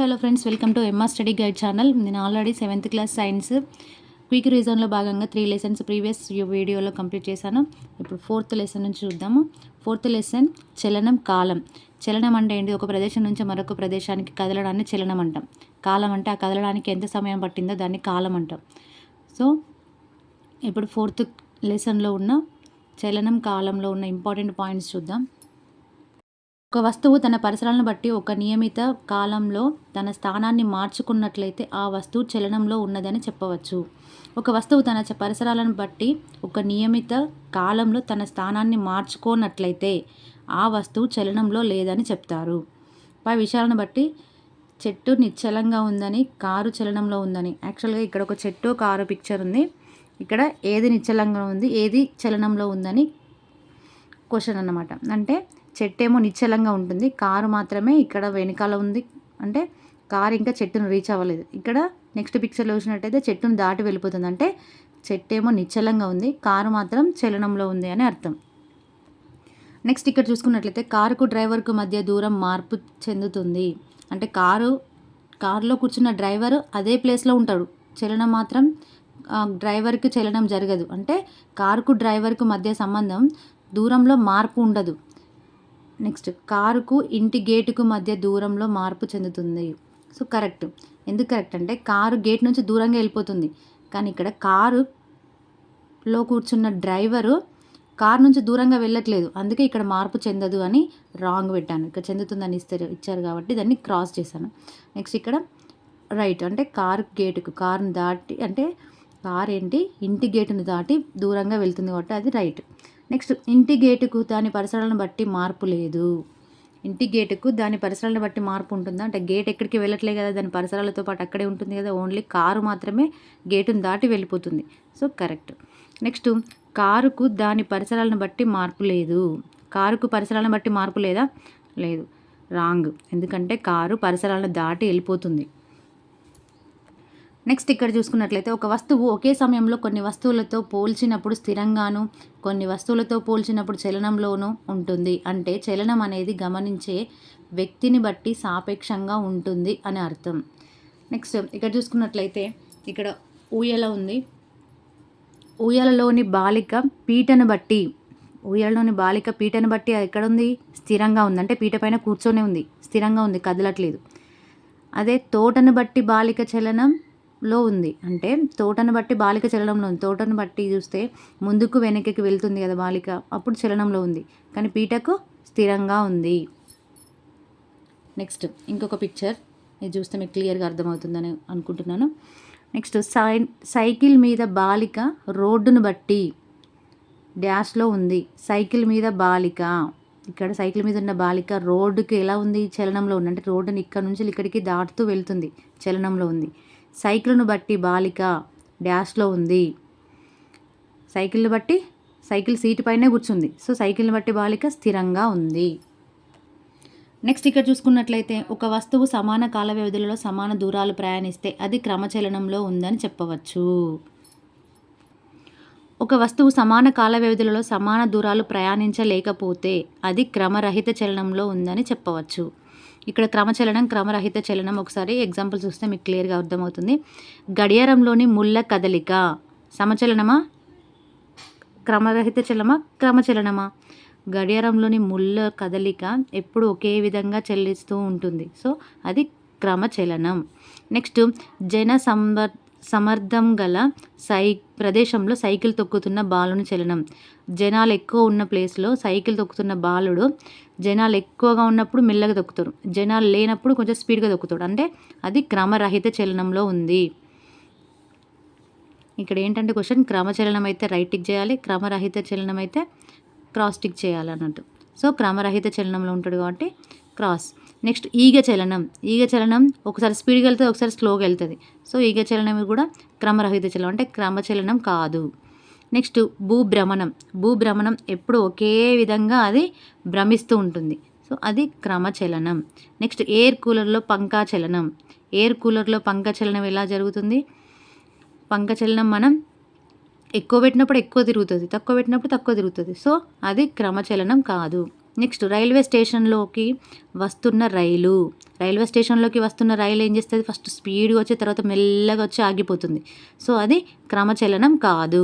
Hello friends, welcome to MR study guide channel. నేను already 7th class science quick రీజన్లో భాగంగా 3 lessons previous వీడియోలో complete చేశాను. ఇప్పుడు 4th లెసన్ నుంచి చూద్దాము. 4th లెసన్ చలనం, కాలం. చలనం అంటే ఏంటి? ఒక ప్రదేశం నుంచి మరొక ప్రదేశానికి కదలడాన్ని చలనం అంటాం. కాలం అంటే ఆ కదలడానికి ఎంత సమయం పట్టిందో దాన్ని కాలం అంటాం. సో ఇప్పుడు 4th లెసన్లో ఉన్న చలనం, కాలంలో ఉన్న ఇంపార్టెంట్ పాయింట్స్ చూద్దాం. ఒక వస్తువు తన పరిసరాలను బట్టి ఒక నియమిత కాలంలో తన స్థానాన్ని మార్చుకున్నట్లయితే ఆ వస్తువు చలనంలో ఉన్నదని చెప్పవచ్చు. ఒక వస్తువు తన పరిసరాలను బట్టి ఒక నియమిత కాలంలో తన స్థానాన్ని మార్చుకోనట్లయితే ఆ వస్తువు చలనంలో లేదని చెప్తారు. పై విషయాలను బట్టి చెట్టు నిశ్చలంగా ఉందని, కారు చలనంలో ఉందని. యాక్చువల్గా ఇక్కడ ఒక చెట్టు, కారు పిక్చర్ ఉంది. ఇక్కడ ఏది నిశ్చలంగా ఉంది, ఏది చలనంలో ఉందని క్వశ్చన్ అన్నమాట. అంటే చెట్టు ఏమో నిశ్చలంగా ఉంటుంది, కారు మాత్రమే ఇక్కడ వెనకాల ఉంది. అంటే కారు ఇంకా చెట్టును రీచ్ అవ్వలేదు. ఇక్కడ నెక్స్ట్ పిక్చర్లో చూసినట్టయితే చెట్టును దాటి వెళ్ళిపోతుంది. అంటే చెట్టు ఏమో నిశ్చలంగా ఉంది, కారు మాత్రం చలనంలో ఉంది అని అర్థం. నెక్స్ట్ ఇక్కడ చూసుకున్నట్లయితే కారుకు డ్రైవర్కు మధ్య దూరం మార్పు చెందుతుంది. అంటే కారులో కూర్చున్న డ్రైవర్ అదే ప్లేస్లో ఉంటాడు, చలనం మాత్రం డ్రైవర్కి చలనం జరగదు. అంటే కారుకు డ్రైవర్కు మధ్య సంబంధం దూరంలో మార్పు ఉండదు. నెక్స్ట్ కారుకు ఇంటి గేటుకు మధ్య దూరంలో మార్పు చెందుతుంది. So correct. ఎందుకు కరెక్ట్ అంటే కారు గేట్ నుంచి దూరంగా వెళ్ళిపోతుంది, కానీ ఇక్కడ కారులో కూర్చున్న డ్రైవరు కారు నుంచి దూరంగా వెళ్ళట్లేదు, అందుకే ఇక్కడ మార్పు చెందదు అని రాంగ్ పెట్టాను. ఇక్కడ చెందుతుందని ఇచ్చారు కాబట్టి దాన్ని క్రాస్ చేశాను. నెక్స్ట్ ఇక్కడ రైట్. అంటే కారును దాటి, అంటే కారు ఏంటి ఇంటి గేటును దాటి దూరంగా వెళ్తుంది కాబట్టి అది రైట్. నెక్స్ట్ ఇంటి గేటుకు దాని పరిసరాలను బట్టి మార్పు లేదు. ఇంటి గేటుకు దాని పరిసరాలను బట్టి మార్పు ఉంటుందా అంటే గేట్ ఎక్కడికి వెళ్ళట్లే కదా, దాని పరిసరాలతో పాటు అక్కడే ఉంటుంది కదా. ఓన్లీ కారు మాత్రమే గేటును దాటి వెళ్ళిపోతుంది. So correct. నెక్స్ట్ కారుకు దాని పరిసరాలను బట్టి మార్పు లేదు. కారుకు పరిసరాలను బట్టి మార్పు లేదా? లేదు. రాంగ్. ఎందుకంటే కారు పరిసరాలను దాటి వెళ్ళిపోతుంది. నెక్స్ట్ ఇక్కడ చూసుకున్నట్లయితే ఒక వస్తువు ఒకే సమయంలో కొన్ని వస్తువులతో పోల్చినప్పుడు స్థిరంగాను, కొన్ని వస్తువులతో పోల్చినప్పుడు చలనంలోనూ ఉంటుంది. అంటే చలనం అనేది గమనించే వ్యక్తిని బట్టి సాపేక్షంగా ఉంటుంది అని అర్థం. నెక్స్ట్ ఇక్కడ చూసుకున్నట్లయితే ఇక్కడ ఊయల ఉంది. ఊయలలోని బాలిక పీటను బట్టి ఎక్కడ ఉంది? స్థిరంగా ఉంది. అంటే పీట పైన కూర్చొనే ఉంది, స్థిరంగా ఉంది, కదలట్లేదు. అదే తోటను బట్టి బాలిక చలనంలో ఉంది. అంటే తోటను బట్టి బాలిక చలనంలో ఉంది. తోటను బట్టి చూస్తే ముందుకు వెనక్కి వెళ్తుంది కదా బాలిక, అప్పుడు చలనంలో ఉంది, కానీ పీటకు స్థిరంగా ఉంది. నెక్స్ట్ ఇంకొక పిక్చర్, ఇది చూస్తే మీకు క్లియర్గా అర్థమవుతుందని అనుకుంటున్నాను. నెక్స్ట్ సైకిల్ మీద బాలిక రోడ్డును బట్టి డ్యాష్లో ఉంది. సైకిల్ మీద బాలిక, ఇక్కడ సైకిల్ మీద ఉన్న బాలిక రోడ్డుకి ఎలా ఉంది? చలనంలో ఉంది. అంటే రోడ్డుని ఇక్కడ నుంచి ఇక్కడికి దాటుతూ వెళ్తుంది, చలనంలో ఉంది. సైకిల్ను బట్టి బాలిక డ్యాష్లో ఉంది. సైకిల్ని బట్టి సైకిల్ సీటు పైనే కూర్చుంది. సో సైకిల్ని బట్టి బాలిక స్థిరంగా ఉంది. నెక్స్ట్ ఇక్కడ చూసుకున్నట్లయితే ఒక వస్తువు సమాన కాల వ్యవధులలో సమాన దూరాలు ప్రయాణిస్తే అది క్రమచలనంలో ఉందని చెప్పవచ్చు. ఒక వస్తువు సమాన కాల వ్యవధులలో సమాన దూరాలు ప్రయాణించలేకపోతే అది క్రమరహిత చలనంలో ఉందని చెప్పవచ్చు. ఇక్కడ క్రమచలనం, క్రమరహిత చలనం ఒకసారి ఎగ్జాంపుల్ చూస్తే మీకు క్లియర్గా అర్థమవుతుంది. గడియారంలోని ముళ్ళ కదలిక సమచలనమా, క్రమరహిత క్రమచలనమా? గడియారంలోని ముళ్ళ కదలిక ఎప్పుడు ఒకే విధంగా చెల్లిస్తూ ఉంటుంది. సో అది క్రమచలనం. నెక్స్ట్ సమర్థం గల ప్రదేశంలో సైకిల్ తొక్కుతున్న బాలుని చలనం. జనాలు ఎక్కువ ఉన్న ప్లేస్లో సైకిల్ తొక్కుతున్న బాలుడు జనాలు ఎక్కువగా ఉన్నప్పుడు మెల్లగా తొక్కుతాడు, జనాలు లేనప్పుడు కొంచెం స్పీడ్గా తొక్కుతాడు. అంటే అది క్రమరహిత చలనంలో ఉంది. ఇక్కడ ఏంటంటే క్వశ్చన్ క్రమచలనం అయితే రైట్ టిక్ చేయాలి, క్రమరహిత చలనం అయితే క్రాస్ టిక్ చేయాలి అన్నట్టు. సో క్రమరహిత చలనంలో ఉంటాడు కాబట్టి క్రాస్. నెక్స్ట్ ఈగ చలనం ఒకసారి స్పీడ్గా వెళ్తుంది, ఒకసారి స్లోగా వెళ్తుంది. సో ఈగ చలనం కూడా క్రమరహిత చలనం, అంటే క్రమచలనం కాదు. నెక్స్ట్ భూభ్రమణం ఎప్పుడు ఒకే విధంగా అది భ్రమిస్తూ ఉంటుంది. సో అది క్రమచలనం. నెక్స్ట్ ఎయిర్ కూలర్లో పంఖా చలనం ఎలా జరుగుతుంది? పంఖా చలనం మనం ఎక్కువ పెట్టినప్పుడు ఎక్కువ తిరుగుతుంది, తక్కువ పెట్టినప్పుడు తక్కువ తిరుగుతుంది. సో అది క్రమచలనం కాదు. నెక్స్ట్ రైల్వే స్టేషన్లోకి వస్తున్న రైలు. రైల్వే స్టేషన్లోకి వస్తున్న రైలు ఏం చేస్తుంది? ఫస్ట్ స్పీడ్గా వచ్చి తర్వాత మెల్లగా వచ్చి ఆగిపోతుంది. సో అది క్రమచలనం కాదు.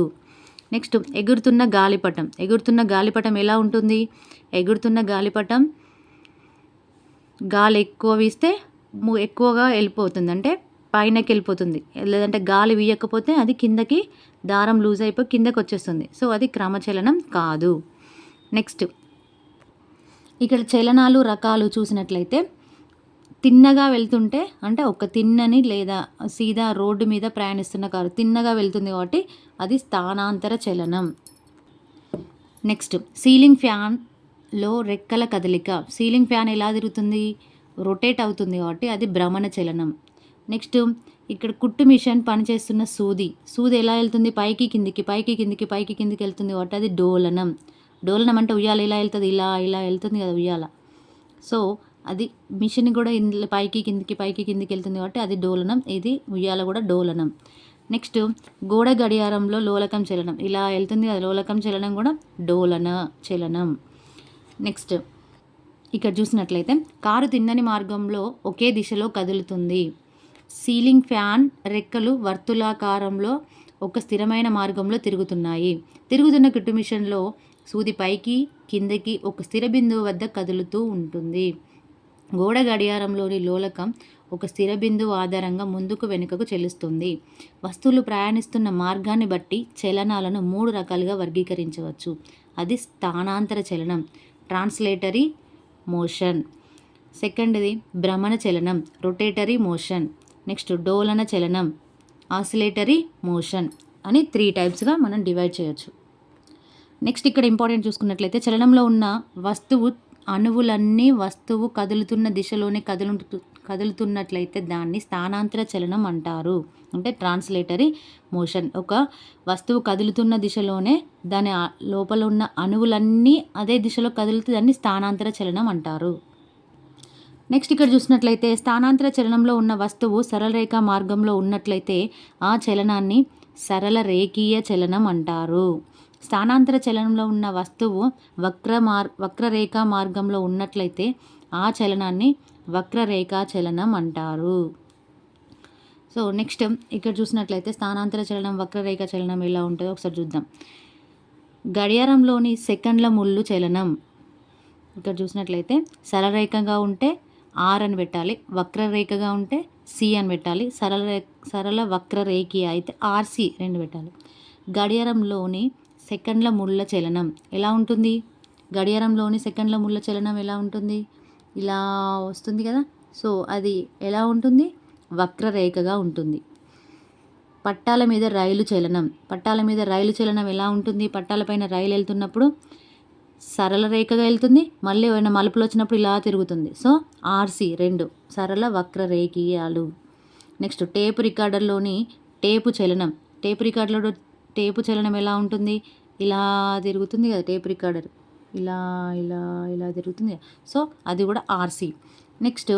నెక్స్ట్ ఎగురుతున్న గాలిపటం. ఎగురుతున్న గాలిపటం ఎలా ఉంటుంది? ఎగురుతున్న గాలిపటం గాలి ఎక్కువ వీస్తే ఎక్కువగా వెళ్ళిపోతుంది, అంటే పైనకి వెళ్ళిపోతుంది. లేదంటే గాలి వీయకపోతే అది కిందకి దారం లూజ్ అయిపోయి కిందకి వచ్చేస్తుంది. సో అది క్రమచలనం కాదు. నెక్స్ట్ ఇక్కడ చలనాలు రకాలు చూసినట్లయితే తిన్నగా వెళ్తుంటే, అంటే ఒక తిన్నని లేదా సీదా రోడ్డు మీద ప్రయాణిస్తున్న కారు తిన్నగా వెళ్తుంది కాబట్టి అది స్థానాంతర చలనం. నెక్స్ట్ సీలింగ్ ఫ్యాన్లో రెక్కల కదలిక. సీలింగ్ ఫ్యాన్ ఎలా తిరుగుతుంది? రొటేట్ అవుతుంది కాబట్టి అది భ్రమణ చలనం. నెక్స్ట్ ఇక్కడ కుట్టు మిషన్ పనిచేస్తున్న సూది ఎలా వెళ్తుంది? పైకి కిందికి పైకి కిందికి పైకి కిందికి వెళ్తుంది కాబట్టి అది డోలనం. డోలనం అంటే ఉయ్యాల ఎలా వెళ్తుంది? ఇలా ఇలా వెళ్తుంది కదా ఉయ్యాల. సో అది మిషన్ కూడా ఇందులో పైకి కిందికి వెళ్తుంది కాబట్టి అది డోలనం. ఇది ఉయ్యాల కూడా డోలనం. నెక్స్ట్ గోడ గడియారంలో లోలకం చలనం. ఇలా వెళ్తుంది కదా లోలకం చలనం కూడా డోలన చలనం. నెక్స్ట్ ఇక్కడ చూసినట్లయితే కారు తిన్నని మార్గంలో ఒకే దిశలో కదులుతుంది. సీలింగ్ ఫ్యాన్ రెక్కలు వర్తులాకారంలో ఒక స్థిరమైన మార్గంలో తిరుగుతున్నాయి. తిరుగుతున్న కుట్టు మిషన్లో సూది పైకి కిందకి ఒక స్థిర బిందువు వద్ద కదులుతూ ఉంటుంది. గోడ గడియారంలోని లోలకం ఒక స్థిర బిందువు ఆధారంగా ముందుకు వెనుకకు చెల్లిస్తుంది. వస్తువులు ప్రయాణిస్తున్న మార్గాన్ని బట్టి చలనాలను 3 రకాలుగా వర్గీకరించవచ్చు. అది స్థానాంతర చలనం, ట్రాన్స్లేటరీ మోషన్. సెకండ్ది భ్రమణ చలనం, రొటేటరీ మోషన్. నెక్స్ట్ డోలన చలనం, ఆసిలేటరీ మోషన్ అని 3 టైప్స్గా మనం డివైడ్ చేయొచ్చు. నెక్స్ట్ ఇక్కడ ఇంపార్టెంట్ చూసుకున్నట్లయితే చలనంలో ఉన్న అణువులన్నీ వస్తువు కదులుతున్న దిశలోనే కదులుతున్నట్లయితే దాన్ని స్థానాంతర చలనం అంటారు, అంటే ట్రాన్స్లేటరీ మోషన్. ఒక వస్తువు కదులుతున్న దిశలోనే దాని లోపల ఉన్న అణువులన్నీ అదే దిశలో కదులుతూ దాన్ని స్థానాంతర చలనం అంటారు. నెక్స్ట్ ఇక్కడ చూసినట్లయితే స్థానాంతర చలనంలో ఉన్న వస్తువు సరళరేఖ మార్గంలో ఉన్నట్లయితే ఆ చలనాన్ని సరళ రేఖీయ చలనం అంటారు. స్థానాంతర చలనంలో ఉన్న వస్తువు వక్రరేఖా మార్గంలో ఉన్నట్లయితే ఆ చలనాన్ని వక్రరేఖా చలనం అంటారు. సో నెక్స్ట్ ఇక్కడ చూసినట్లయితే స్థానాంతర చలనం వక్రరేఖ చలనం ఎలా ఉంటుందో ఒకసారి చూద్దాం. గడియారంలోని సెకండ్ల ముళ్ళు చలనం. ఇక్కడ చూసినట్లయితే సరళరేఖగా ఉంటే ఆర్ అని పెట్టాలి, వక్రరేఖగా ఉంటే సి అని పెట్టాలి, సరళ వక్రరేఖీయ అయితే ఆర్సి 2 పెట్టాలి. గడియారంలోని సెకండ్ల ముళ్ళ చలనం ఎలా ఉంటుంది? గడియారంలోని సెకండ్ల ముళ్ళ చలనం ఎలా ఉంటుంది? ఇలా వస్తుంది కదా. సో అది ఎలా ఉంటుంది? వక్రరేఖగా ఉంటుంది. పట్టాల మీద రైలు చలనం. పట్టాల మీద రైలు చలనం ఎలా ఉంటుంది? పట్టాలపైన రైలు వెళ్తున్నప్పుడు సరళ రేఖగా వెళ్తుంది, మళ్ళీ ఏమైనా మలుపులు వచ్చినప్పుడు ఇలా తిరుగుతుంది. సో ఆర్సి 2 సరళ వక్రరేఖీయాలు. నెక్స్ట్ టేప్ రికార్డర్లోని టేపు చలనం. టేపు చలనం ఎలా ఉంటుంది? ఇలా తిరుగుతుంది కదా టేప్ రికార్డర్, ఇలా ఇలా ఇలా తిరుగుతుంది కదా. సో అది కూడా ఆర్సి. నెక్స్ట్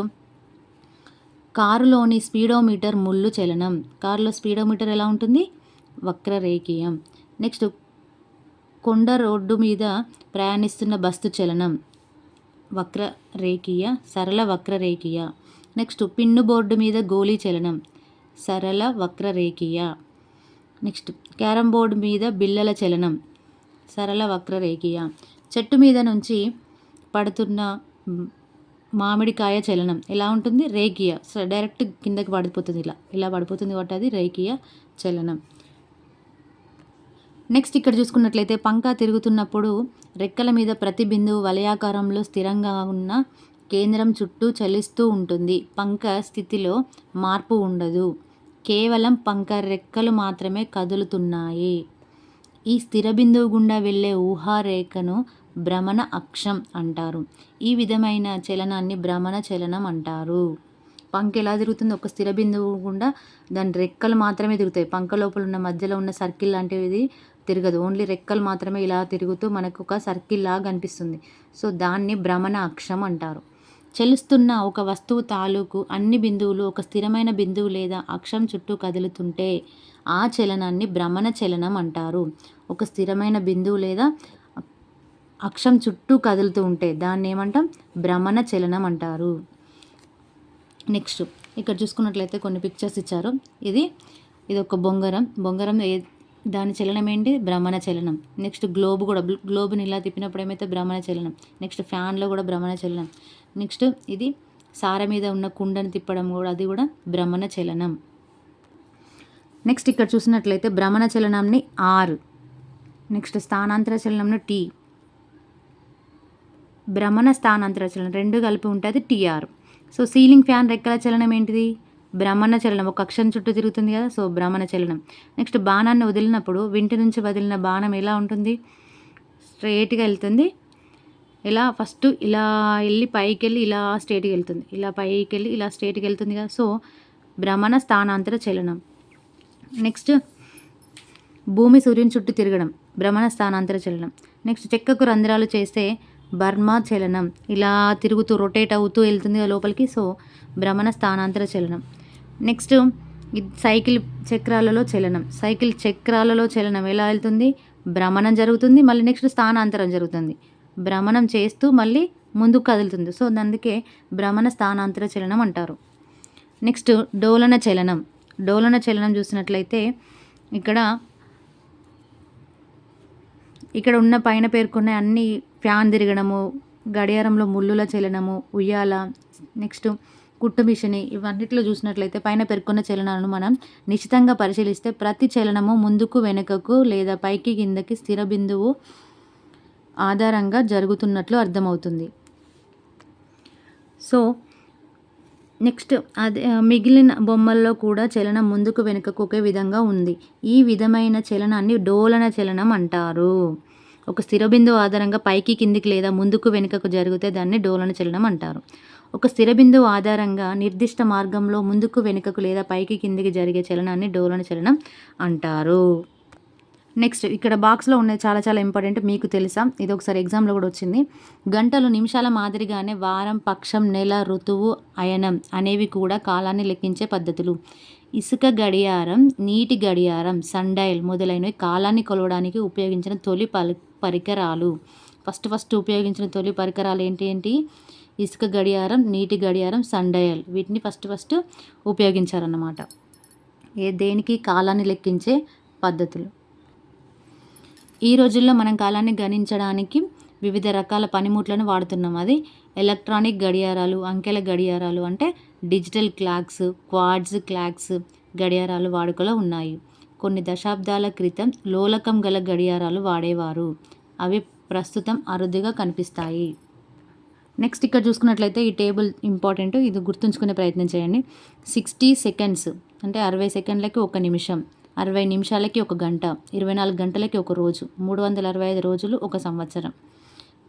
కారులోని స్పీడోమీటర్ ముళ్ళు చలనం. కారులో స్పీడోమీటర్ ఎలా ఉంటుంది? వక్రరేఖీయం. నెక్స్ట్ కొండ రోడ్డు మీద ప్రయాణిస్తున్న బస్సు చలనం వక్రరేఖీయ, సరళ వక్రరేఖీయ. నెక్స్ట్ పిన్ను బోర్డు మీద గోళీ చలనం సరళ వక్రరేఖీయ. నెక్స్ట్ క్యారం బోర్డు మీద బిళ్ళల చలనం సరళ వక్రరేఖీయ. చెట్టు మీద నుంచి పడుతున్న మామిడికాయ చలనం ఎలా ఉంటుంది? రేఖీయ. డైరెక్ట్ కిందకి పడిపోతుంది, ఇలా పడిపోతుంది కాబట్టి అది రేఖీయ చలనం. నెక్స్ట్ ఇక్కడ చూసుకున్నట్లయితే పంక తిరుగుతున్నప్పుడు రెక్కల మీద ప్రతి బిందువు వలయాకారంలో స్థిరంగా ఉన్న కేంద్రం చుట్టూ చలిస్తూ ఉంటుంది. పంక స్థితిలో మార్పు ఉండదు, కేవలం పంక రెక్కలు మాత్రమే కదులుతున్నాయి. ఈ స్థిర బిందువు గుండా వెళ్ళే ఊహారేఖను భ్రమణ అక్షం అంటారు. ఈ విధమైన చలనాన్ని భ్రమణ చలనం అంటారు. పంక ఎలా తిరుగుతుంది? ఒక స్థిర బిందువు గుండా దాని రెక్కలు మాత్రమే తిరుగుతాయి. పంక లోపల ఉన్న మధ్యలో ఉన్న సర్కిల్ లాంటిది తిరగదు, ఓన్లీ రెక్కలు మాత్రమే ఇలా తిరుగుతూ మనకు ఒక సర్కిల్ లాగా కనిపిస్తుంది. సో దాన్ని భ్రమణ అక్షం అంటారు. చలిస్తున్న ఒక వస్తువు తాలూకు అన్ని బిందువులు ఒక స్థిరమైన బిందువు లేదా అక్షం చుట్టూ కదులుతుంటే ఆ చలనాన్ని భ్రమణ చలనం అంటారు. ఒక స్థిరమైన బిందువు లేదా అక్షం చుట్టూ కదులుతూ ఉంటే దాన్ని ఏమంటాం? భ్రమణ చలనం అంటారు. నెక్స్ట్ ఇక్కడ చూసుకున్నట్లయితే కొన్ని పిక్చర్స్ ఇచ్చారు. ఇది ఒక బొంగరం దాని చలనం ఏంటి? భ్రమణ చలనం. నెక్స్ట్ గ్లోబ్ కూడా, గ్లోబ్ని ఇలా తిప్పినప్పుడు ఏమైతే? భ్రమణ చలనం. నెక్స్ట్ ఫ్యాన్లో కూడా భ్రమణ చలనం. నెక్స్ట్ ఇది సార మీద ఉన్న కుండను తిప్పడం కూడా, అది కూడా భ్రమణ చలనం. నెక్స్ట్ ఇక్కడ చూసినట్లయితే భ్రమణ చలనంని ఆర్, నెక్స్ట్ స్థానాంతర చలనంను టీ, భ్రమణ స్థానాంతర చలనం రెండు కలిపి ఉంటుంది టీఆర్. సో సీలింగ్ ఫ్యాన్ రెక్కల చలనం ఏంటిది? భ్రమణ చలనం. ఒక అక్షం చుట్టూ తిరుగుతుంది కదా, సో భ్రమణ చలనం. నెక్స్ట్ బాణాన్ని వదిలినప్పుడు వింటి నుంచి వదిలిన బాణం ఎలా ఉంటుంది? స్ట్రైట్గా వెళ్తుంది. ఇలా ఫస్ట్ ఇలా వెళ్ళి పైకి వెళ్ళి ఇలా స్ట్రైట్గా వెళ్తుంది, ఇలా పైకి వెళ్ళి ఇలా స్ట్రైట్గా వెళ్తుంది కదా, సో భ్రమణ స్థానాంతర చలనం. నెక్స్ట్ భూమి సూర్యుని చుట్టూ తిరగడం, భ్రమణ స్థానాంతర చలనం. నెక్స్ట్ చెక్కకు రంధ్రాలు చేస్తే బర్మా చలనం, ఇలా తిరుగుతూ రొటేట్ అవుతూ వెళ్తుంది లోపలికి, సో భ్రమణ స్థానాంతర చలనం. నెక్స్ట్ సైకిల్ చక్రాలలో చలనం, సైకిల్ చక్రాలలో చలనం ఎలా వెళ్తుంది? భ్రమణం జరుగుతుంది, మళ్ళీ నెక్స్ట్ స్థానాంతరం జరుగుతుంది, భ్రమణం చేస్తూ మళ్ళీ ముందుకు కదులుతుంది, సో అందుకే భ్రమణ స్థానాంతర చలనం అంటారు. నెక్స్ట్ డోలన చలనం. డోలన చలనం చూసినట్లయితే ఇక్కడ ఉన్న పైన పేర్కొన్న అన్ని ఫ్యాన్ తిరగడము, గడియారంలో ముళ్ళుల చలనము, ఉయ్యాల, నెక్స్ట్ కుట్టు మిషని, ఇవన్నిట్లో చూసినట్లయితే పైన పేర్కొన్న చలనాలను మనం నిశ్చితంగా పరిశీలిస్తే ప్రతి చలనము ముందుకు వెనుకకు లేదా పైకి కిందకి స్థిర బిందువు ఆధారంగా జరుగుతున్నట్లు అర్థమవుతుంది. సో నెక్స్ట్ అదే మిగిలిన బొమ్మల్లో కూడా చలనం ముందుకు వెనుకకు ఒకే విధంగా ఉంది. ఈ విధమైన చలనాన్ని డోలన చలనం అంటారు. ఒక స్థిర బిందువు ఆధారంగా పైకి కిందికి లేదా ముందుకు వెనుకకు జరిగితే దాన్ని డోలన చలనం అంటారు. ఒక స్థిర బిందువు ఆధారంగా నిర్దిష్ట మార్గంలో ముందుకు వెనుకకు లేదా పైకి కిందికి జరిగే చలనాన్ని డోలన చలనం అంటారు. నెక్స్ట్ ఇక్కడ బాక్స్లో ఉన్నది చాలా చాలా ఇంపార్టెంట్, మీకు తెలుసా? ఇది ఒకసారి ఎగ్జామ్లో కూడా వచ్చింది. గంటలు నిమిషాల మాదిరిగానే వారం, పక్షం, నెల, ఋతువు, అయనం అనేవి కూడా కాలాన్ని లెక్కించే పద్ధతులు. ఇసుక గడియారం, నీటి గడియారం, సన్డైల్ మొదలైనవి కాలాన్ని కొలవడానికి ఉపయోగించిన తొలి పరికరాలు. ఫస్ట్ ఉపయోగించిన తొలి పరికరాలు ఏంటి? ఇసుక గడియారం, నీటి గడియారం, సన్డైల్. వీటిని ఫస్ట్ ఉపయోగించారన్నమాట. దేనికి? కాలాన్ని లెక్కించే పద్ధతులు. ఈ రోజుల్లో మనం కాలాన్ని గణించడానికి వివిధ రకాల పనిముట్లను వాడుతున్నాం. అది ఎలక్ట్రానిక్ గడియారాలు, అంకెల గడియారాలు అంటే డిజిటల్ క్లాక్స్, క్వార్ట్జ్ క్లాక్స్ గడియారాలు వాడుకలో ఉన్నాయి. కొన్ని దశాబ్దాల క్రితం లోలకం గల గడియారాలు వాడేవారు. అవి ప్రస్తుతం అరుదుగా కనిపిస్తాయి. నెక్స్ట్ ఇక్కడ చూసుకున్నట్లయితే ఈ టేబుల్ ఇంపార్టెంట్, ఇది గుర్తుంచుకునే ప్రయత్నం చేయండి. 60 సెకండ్స్ అంటే 60 సెకండ్లకి 1 నిమిషం, 60 నిమిషాలకి 1 గంట, 24 గంటలకి 1 రోజు, 365 రోజులు 1 సంవత్సరం,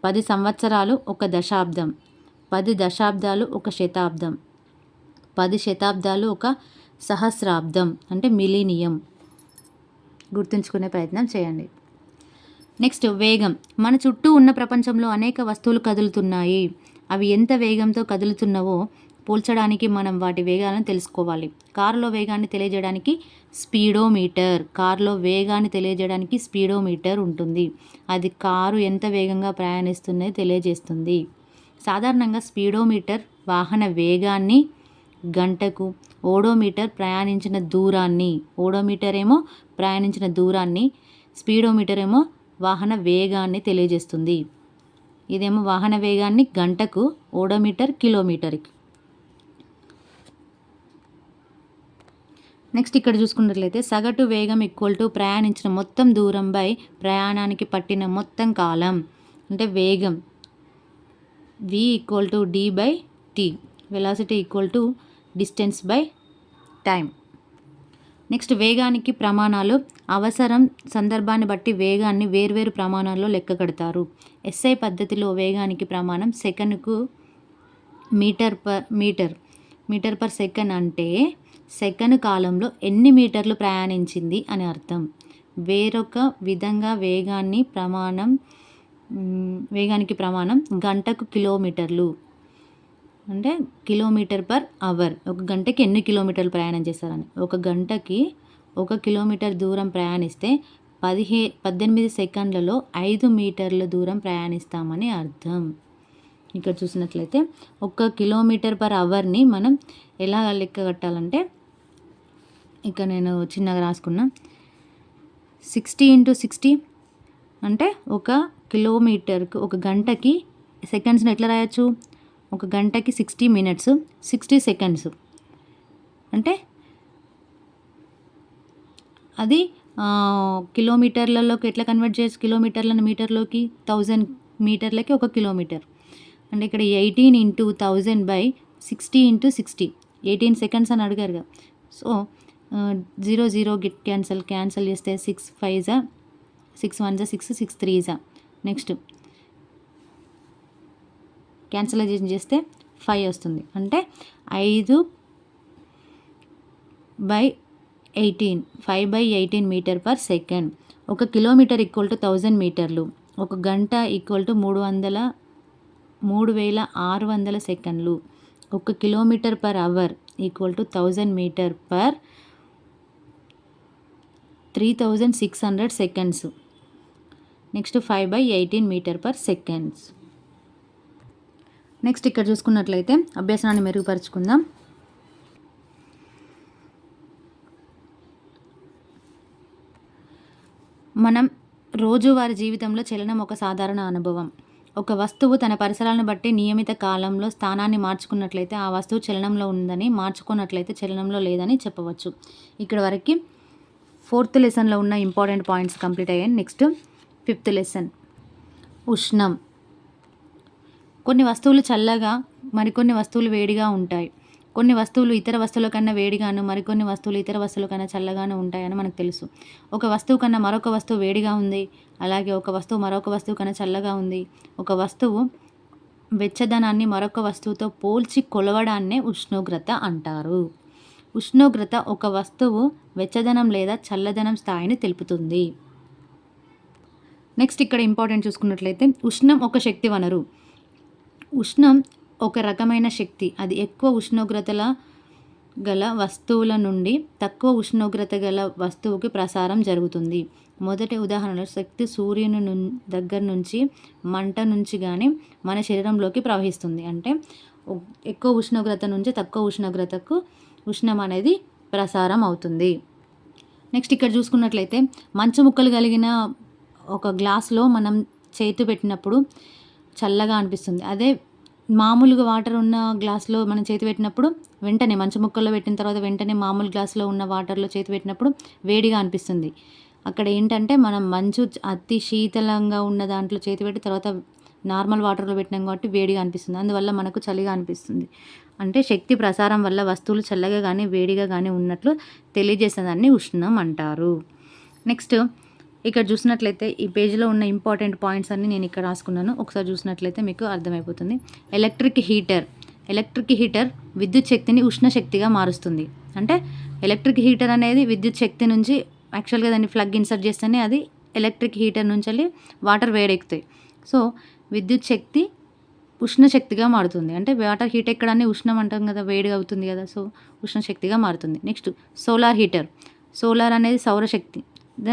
10 సంవత్సరాలు 1 దశాబ్దం, 10 దశాబ్దాలు 1 శతాబ్దం, 10 శతాబ్దాలు 1 సహస్రాబ్దం అంటే మిలీనియం. గుర్తుంచుకునే ప్రయత్నం చేయండి. నెక్స్ట్ వేగం. మన చుట్టూ ఉన్న ప్రపంచంలో అనేక వస్తువులు కదులుతున్నాయి. అవి ఎంత వేగంతో కదులుతున్నావో పోల్చడానికి మనం వాటి వేగాలను తెలుసుకోవాలి. కారులో వేగాన్ని తెలియజేయడానికి స్పీడోమీటర్ ఉంటుంది. అది కారు ఎంత వేగంగా ప్రయాణిస్తుందో తెలియజేస్తుంది. సాధారణంగా స్పీడోమీటర్ వాహన వేగాన్ని, గంటకు, ఓడోమీటర్ ప్రయాణించిన దూరాన్ని, స్పీడోమీటర్ ఏమో వాహన వేగాన్ని తెలియజేస్తుంది. ఇదేమో వాహన వేగాన్ని గంటకు, ఓడోమీటర్ కిలోమీటర్కి. నెక్స్ట్ ఇక్కడ చూసుకున్నట్లయితే సగటు వేగం = ప్రయాణించిన మొత్తం దూరం బై ప్రయాణానికి పట్టిన మొత్తం కాలం. అంటే వేగం v = d/t, velocity distance by time. Next వేగానికి ప్రమాణాలు. అవసరం, సందర్భాన్ని బట్టి వేగాన్ని వేర్వేరు ప్రమాణాల్లో లెక్క కడతారు. SI పద్ధతిలో వేగానికి ప్రమాణం సెకనుకు మీటర్ పర్ సెకండ్ అంటే సెకను కాలంలో ఎన్ని మీటర్లు ప్రయాణించింది అని అర్థం. వేరొక విధంగా వేగానికి ప్రమాణం గంటకు కిలోమీటర్లు అంటే కిలోమీటర్ పర్ అవర్. ఒక గంటకి ఎన్ని కిలోమీటర్లు ప్రయాణం చేస్తారని. ఒక గంటకి 1 కిలోమీటర్ దూరం ప్రయాణిస్తే 18 సెకండ్లలో 5 మీటర్ల దూరం ప్రయాణిస్తామని అర్థం. ఇక్కడ చూసినట్లయితే 1 కిలోమీటర్ పర్ అవర్ని మనం ఎలా లెక్క కట్టాలంటే, ఇక్కడ నేను చిన్నగా రాసుకున్నా. 60 × 60 అంటే 1 కిలోమీటర్కు 1 గంటకి సెకండ్స్ని ఎట్లా రాయొచ్చు, 1 గంటకి 60 మినిట్స్ 60 సెకండ్స్ అంటే అది కిలోమీటర్లలోకి ఎట్లా కన్వర్ట్ చేయొచ్చు, కిలోమీటర్లను మీటర్లోకి 1000 మీటర్లకి 1 కిలోమీటర్ అంటే ఇక్కడ 18 × 1000/60 × 60 18 సెకండ్స్ అని అడిగారుగా. సో 0 0 క్యాన్సల్ చేస్తే 6 5 6 1 6 6 3 నెక్స్ట్ క్యాన్సలైజేషన్ చేస్తే 5 వస్తుంది. అంటే 5/18 మీటర్ పర్ సెకండ్. 1 కిలోమీటర్ = 1000 మీటర్లు. 1 గంట = 3600 సెకండ్లు. 1 kilometre per hour = 1000 metre per 3600 seconds. Next 5/18 metre per seconds. Next ఇక్కడ చూసుకున్నట్లయితే అభ్యాసాన్ని మెరుగుపరుచుకుందాం. మనం రోజువారీ జీవితంలో చలనం ఒక సాధారణ అనుభవం. ఒక వస్తువు తన పరిసరాలను బట్టి నియమిత కాలంలో స్థానాన్ని మార్చుకున్నట్లయితే ఆ వస్తువు చలనంలో ఉందని, మార్చుకున్నట్లయితే చలనంలో లేదని చెప్పవచ్చు. ఇక్కడ వరకు 4th లెసన్లో ఉన్న ఇంపార్టెంట్ పాయింట్స్ కంప్లీట్ అయ్యాయి. నెక్స్ట్ 5th లెసన్ ఉష్ణం. కొన్ని వస్తువులు చల్లగా, మరికొన్ని వస్తువులు వేడిగా ఉంటాయి. కొన్ని వస్తువులు ఇతర వస్తువుల కన్నా వేడిగాను, మరికొన్ని వస్తువులు ఇతర వస్తువుల కన్నా చల్లగాను ఉంటాయని మనకు తెలుసు. ఒక వస్తువు కన్నా మరొక వస్తువు వేడిగా ఉంది, అలాగే ఒక వస్తువు మరొక వస్తువు కన్నా చల్లగా ఉంది. ఒక వస్తువు వెచ్చదనాన్ని మరొక వస్తువుతో పోల్చి కొలవడాన్నే ఉష్ణోగ్రత అంటారు. ఉష్ణోగ్రత ఒక వస్తువు వెచ్చదనం లేదా చల్లదనం స్థాయిని తెలుపుతుంది. నెక్స్ట్ ఇక్కడ ఇంపార్టెంట్ చూసుకున్నట్లయితే ఉష్ణం ఒక శక్తి వనరు. ఉష్ణం ఒక రకమైన శక్తి. అది ఎక్కువ ఉష్ణోగ్రతల గల వస్తువుల నుండి తక్కువ ఉష్ణోగ్రత గల వస్తువుకి ప్రసారం జరుగుతుంది. మొదటి ఉదాహరణలో శక్తి సూర్యుని దగ్గర నుంచి, మంట నుంచి కానీ మన శరీరంలోకి ప్రవహిస్తుంది. అంటే ఎక్కువ ఉష్ణోగ్రత నుంచి తక్కువ ఉష్ణోగ్రతకు ఉష్ణం అనేది ప్రసారం అవుతుంది. నెక్స్ట్ ఇక్కడ చూసుకున్నట్లయితే మంచు ముక్కలు కలిగిన ఒక గ్లాస్లో మనం చేతి పెట్టినప్పుడు చల్లగా అనిపిస్తుంది. అదే మామూలుగా వాటర్ ఉన్న గ్లాస్లో మనం చేతి పెట్టినప్పుడు వెంటనే మంచు ముక్కల్లో పెట్టిన తర్వాత వెంటనే మామూలు గ్లాస్లో ఉన్న వాటర్లో చేతి పెట్టినప్పుడు వేడిగా అనిపిస్తుంది. అక్కడ ఏంటంటే మనం మంచు అతి శీతలంగా ఉన్న దాంట్లో చేతి పెట్టి తర్వాత నార్మల్ వాటర్లో పెట్టినాం కాబట్టి వేడిగా అనిపిస్తుంది. అందువల్ల మనకు చలిగా అనిపిస్తుంది. అంటే శక్తి ప్రసారం వల్ల వస్తువులు చల్లగా కానీ వేడిగా కానీ ఉన్నట్లు తెలియజేసేదాన్ని ఉష్ణం అంటారు. నెక్స్ట్ ఇక్కడ చూసినట్లయితే ఈ పేజీలో ఉన్న ఇంపార్టెంట్ పాయింట్స్ అన్నీ నేను ఇక్కడ రాసుకున్నాను. ఒకసారి చూసినట్లయితే మీకు అర్థమైపోతుంది. ఎలక్ట్రిక్ హీటర్ విద్యుత్ శక్తిని ఉష్ణ శక్తిగా మారుస్తుంది. అంటే ఎలక్ట్రిక్ హీటర్ అనేది విద్యుత్ శక్తి నుంచి, యాక్చువల్గా దాన్ని ప్లగ్ ఇన్సర్ట్ చేస్తేనే అది ఎలక్ట్రిక్ హీటర్ నుంచి వెళ్ళి వాటర్ వేడెక్కుతాయి. సో విద్యుత్ శక్తి ఉష్ణ శక్తిగా మారుతుంది. అంటే వాటర్ హీట్ ఎక్కడాన్ని ఉష్ణం అంటాం కదా, వేడిగా అవుతుంది కదా, సో ఉష్ణ శక్తిగా మారుతుంది. నెక్స్ట్ సోలార్ అనేది సౌరశక్తి,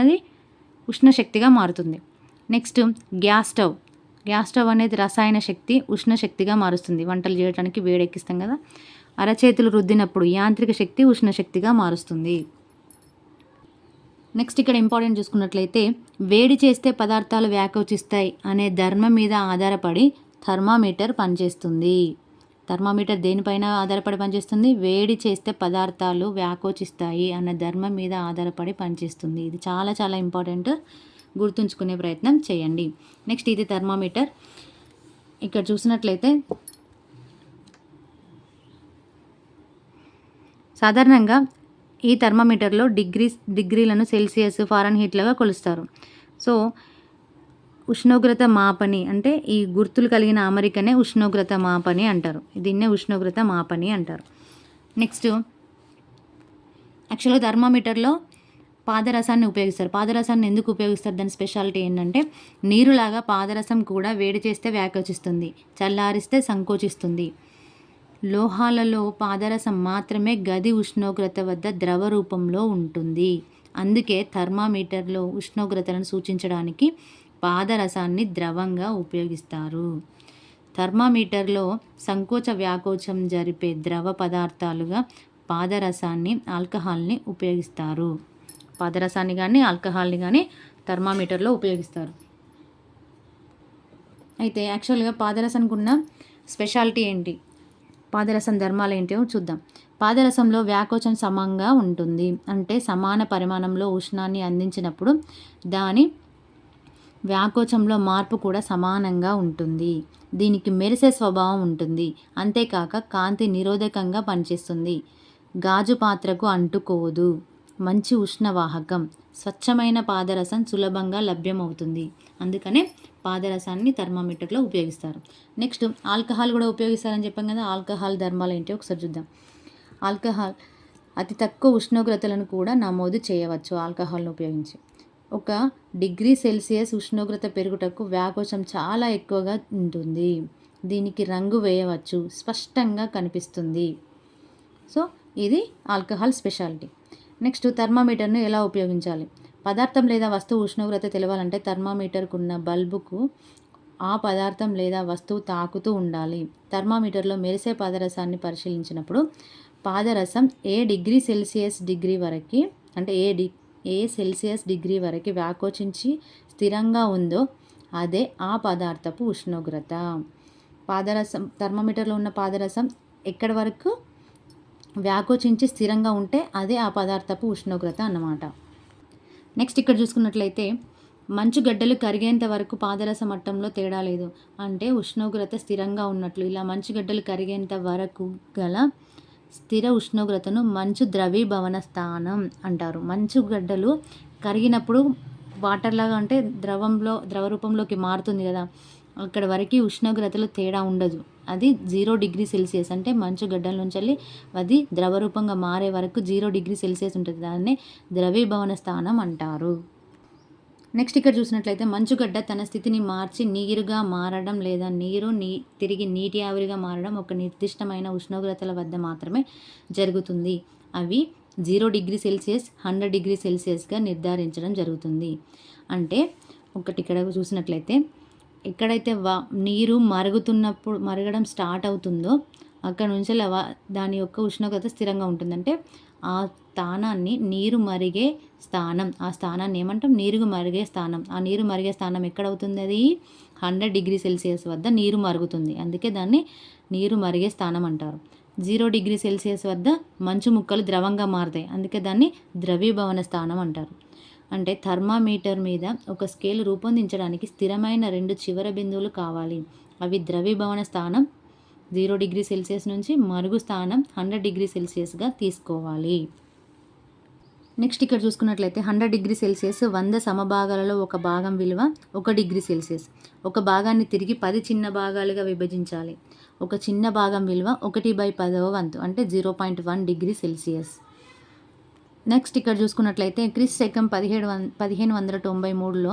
అది ఉష్ణ శక్తిగా మారుతుంది. నెక్స్ట్ గ్యాస్ స్టవ్ అనేది రసాయన శక్తి ఉష్ణ శక్తిగా మారుస్తుంది. వంటలు చేయడానికి వేడెక్కిస్తాం కదా. అరచేతులు రుద్దినప్పుడు యాంత్రిక శక్తి ఉష్ణ శక్తిగా మారుస్తుంది. నెక్స్ట్ ఇక్కడ ఇంపార్టెంట్ చూసుకున్నట్లయితే వేడి చేస్తే పదార్థాలు వ్యాకోచిస్తాయి అనే ధర్మం మీద ఆధారపడి థర్మామీటర్ పనిచేస్తుంది. థర్మామీటర్ దేనిపైన ఆధారపడి పనిచేస్తుంది? వేడి చేస్తే పదార్థాలు వ్యాకోచిస్తాయి అన్న ధర్మం మీద ఆధారపడి పనిచేస్తుంది. ఇది చాలా చాలా ఇంపార్టెంట్, గుర్తుంచుకునే ప్రయత్నం చేయండి. నెక్స్ట్ ఇది థర్మామీటర్. ఇక్కడ చూసినట్లయితే సాధారణంగా ఈ థర్మామీటర్లో డిగ్రీలను సెల్సియస్, ఫారెన్హీట్లాగా కొలుస్తారు. సో ఉష్ణోగ్రత మాపని అంటే ఈ గుర్తులు కలిగిన అమరికనే ఉష్ణోగ్రత మాపని అంటారు. దీన్నే ఉష్ణోగ్రత మాపని అంటారు. నెక్స్ట్ యాక్చువల్గా థర్మామీటర్లో పాదరసాన్ని ఉపయోగిస్తారు. పాదరసాన్ని ఎందుకు ఉపయోగిస్తారు? దాని స్పెషాలిటీ ఏంటంటే నీరులాగా పాదరసం కూడా వేడి చేస్తే వ్యాకోచిస్తుంది, చల్లారిస్తే సంకోచిస్తుంది. లోహాలలో పాదరసం మాత్రమే గది ఉష్ణోగ్రత వద్ద ద్రవ రూపంలో ఉంటుంది. అందుకే థర్మామీటర్లో ఉష్ణోగ్రతలను సూచించడానికి పాదరసాన్ని ద్రవంగా ఉపయోగిస్తారు. థర్మామీటర్లో సంకోచ వ్యాకోచం జరిపే ద్రవ పదార్థాలుగా పాదరసాన్ని, ఆల్కహాల్ని ఉపయోగిస్తారు. పాదరసాన్ని కానీ ఆల్కహాల్ని కానీ థర్మామీటర్లో ఉపయోగిస్తారు. అయితే యాక్చువల్గా పాదరసానికి ఉన్న స్పెషాలిటీ ఏంటి, పాదరసం ధర్మాలు ఏంటో చూద్దాం. పాదరసంలో వ్యాకోచం సమంగా ఉంటుంది. అంటే సమాన పరిమాణంలో ఉష్ణాన్ని అందించినప్పుడు దాని వ్యాకోచంలో మార్పు కూడా సమానంగా ఉంటుంది. దీనికి మెరిసే స్వభావం ఉంటుంది. అంతేకాక కాంతి నిరోధకంగా పనిచేస్తుంది. గాజు పాత్రకు అంటుకోదు. మంచి ఉష్ణవాహకం. స్వచ్ఛమైన పాదరసం సులభంగా లభ్యమవుతుంది. అందుకనే పాదరసాన్ని థర్మామీటర్లో ఉపయోగిస్తారు. నెక్స్ట్ ఆల్కహాల్ కూడా ఉపయోగిస్తారని చెప్పాం కదా. ఆల్కహాల్ ధర్మాలు ఏంటో ఒకసారి చూద్దాం. ఆల్కహాల్ అతి తక్కువ ఉష్ణోగ్రతలను కూడా నమోదు చేయవచ్చు ఆల్కహాల్ను ఉపయోగించి. 1 డిగ్రీ సెల్సియస్ ఉష్ణోగ్రత పెరుగుటకు వ్యాకోచం చాలా ఎక్కువగా ఉంటుంది. దీనికి రంగు వేయవచ్చు, స్పష్టంగా కనిపిస్తుంది. సో ఇది ఆల్కహాల్ స్పెషాలిటీ. నెక్స్ట్ థర్మామీటర్ను ఎలా ఉపయోగించాలి. పదార్థం లేదా వస్తువు ఉష్ణోగ్రత తెలవాలంటే థర్మామీటర్కు ఉన్న బల్బుకు ఆ పదార్థం లేదా వస్తువు తాకుతూ ఉండాలి. థర్మామీటర్లో మెరిసే పాదరసాన్ని పరిశీలించినప్పుడు పాదరసం ఏ సెల్సియస్ డిగ్రీ వరకు అంటే ఏ సెల్సియస్ డిగ్రీ వరకు వ్యాకోచించి స్థిరంగా ఉందో అదే ఆ పదార్థపు ఉష్ణోగ్రత. పాదరసం థర్మామీటర్లో ఉన్న పాదరసం ఎక్కడి వరకు వ్యాకోచించి స్థిరంగా ఉంటే అదే ఆ పదార్థపు ఉష్ణోగ్రత అన్నమాట. నెక్స్ట్ ఇక్కడ చూసుకున్నట్లయితే మంచుగడ్డలు కరిగేంత వరకు పాదరస మట్టంలో తేడా లేదు. అంటే ఉష్ణోగ్రత స్థిరంగా ఉన్నట్లు. ఇలా మంచుగడ్డలు కరిగేంత వరకు గల స్థిర ఉష్ణోగ్రతను మంచు ద్రవీభవన స్థానం అంటారు. మంచుగడ్డలు కరిగినప్పుడు వాటర్ లాగా అంటే ద్రవ రూపంలోకి మారుతుంది కదా, అక్కడ వరకు ఉష్ణోగ్రతలో తేడా ఉండదు. అది 0 డిగ్రీ సెల్సియస్ అంటే మంచు గడ్డల నుంచి అది ద్రవ రూపంగా మారే వరకు 0 డిగ్రీ సెల్సియస్ ఉంటుంది. దాన్నే ద్రవీభవన స్థానం అంటారు. నెక్స్ట్ ఇక్కడ చూసినట్లయితే మంచుగడ్డ తన స్థితిని మార్చి నీరుగా మారడం లేదా తిరిగి నీటి ఆవిరిగా మారడం ఒక నిర్దిష్టమైన ఉష్ణోగ్రతల వద్ద మాత్రమే జరుగుతుంది. అవి 0 డిగ్రీ సెల్సియస్ 100 డిగ్రీ సెల్సియస్గా నిర్ధారించడం జరుగుతుంది. అంటే ఒకటి ఇక్కడ చూసినట్లయితే ఎక్కడైతే నీరు మరగడం స్టార్ట్ అవుతుందో అక్కడ నుంచి దాని యొక్క ఉష్ణోగ్రత స్థిరంగా ఉంటుందంటే ఆ స్థానాన్ని నీరు మరిగే స్థానం, ఆ స్థానాన్ని ఏమంటాం, నీరు మరిగే స్థానం. ఆ నీరు మరిగే స్థానం ఎక్కడవుతుంది, అది 100 డిగ్రీ సెల్సియస్ వద్ద నీరు మరుగుతుంది. అందుకే దాన్ని నీరు మరిగే స్థానం అంటారు. 0 డిగ్రీ సెల్సియస్ వద్ద మంచు ముక్కలు ద్రవంగా మారుతాయి. అందుకే దాన్ని ద్రవీభవన స్థానం అంటారు. అంటే థర్మామీటర్ మీద ఒక స్కేల్ రూపొందించడానికి స్థిరమైన 2 చివర బిందువులు కావాలి. అవి ద్రవీభవన స్థానం 0 డిగ్రీ సెల్సియస్ నుంచి మరుగు స్థానం 100 డిగ్రీ సెల్సియస్గా తీసుకోవాలి. నెక్స్ట్ ఇక్కడ చూసుకున్నట్లయితే 100 డిగ్రీ సెల్సియస్ 100 సమభాగాలలో ఒక భాగం విలువ 1 డిగ్రీ సెల్సియస్. ఒక భాగాన్ని తిరిగి 10 చిన్న భాగాలుగా విభజించాలి. ఒక చిన్న భాగం విలువ 1/10వ వంతు అంటే 0.1 డిగ్రీ సెల్సియస్. నెక్స్ట్ ఇక్కడ చూసుకున్నట్లయితే శకం 1593లో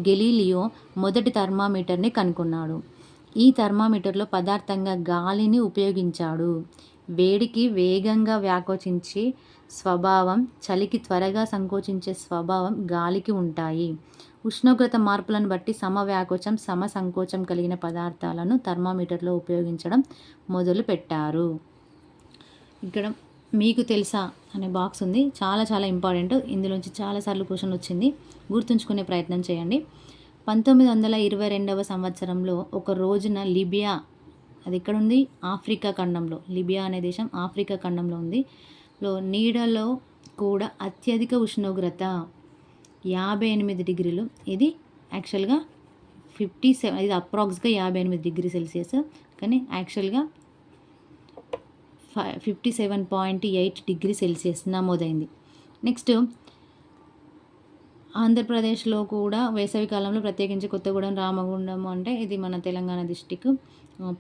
గెలీలియో మొదటి థర్మామీటర్ని కనుగొన్నాడు. ఈ థర్మామీటర్లో పదార్థంగా గాలిని ఉపయోగించాడు. వేడికి వేగంగా వ్యాకోచించే స్వభావం, చలికి త్వరగా సంకోచించే స్వభావం గాలికి ఉంటాయి. ఉష్ణోగ్రత మార్పులను బట్టి సమవ్యాకోచం, సంకోచం కలిగిన పదార్థాలను థర్మామీటర్లో ఉపయోగించడం మొదలుపెట్టారు. ఇక్కడ మీకు తెలుసా అనే బాక్స్ ఉంది, చాలా చాలా ఇంపార్టెంట్. ఇందులోంచి చాలాసార్లు క్వశ్చన్ వచ్చింది, గుర్తుంచుకునే ప్రయత్నం చేయండి. 1922వ సంవత్సరంలో ఒక రోజున లిబియా, అది ఎక్కడుంది, ఆఫ్రికా ఖండంలో, లిబియా అనే దేశం ఆఫ్రికా ఖండంలో ఉంది, నీడలో కూడా అత్యధిక ఉష్ణోగ్రత 58 డిగ్రీలు. ఇది యాక్చువల్గా 57, ఇది అప్రాక్స్గా 58 డిగ్రీ సెల్సియస్, కానీ యాక్చువల్గా 57.8 డిగ్రీ సెల్సియస్ నమోదైంది. నెక్స్ట్ ఆంధ్రప్రదేశ్లో కూడా వేసవికాలంలో ప్రత్యేకించి కొత్తగూడెం, రామగుండం అంటే ఇది మన తెలంగాణ డిస్టిక్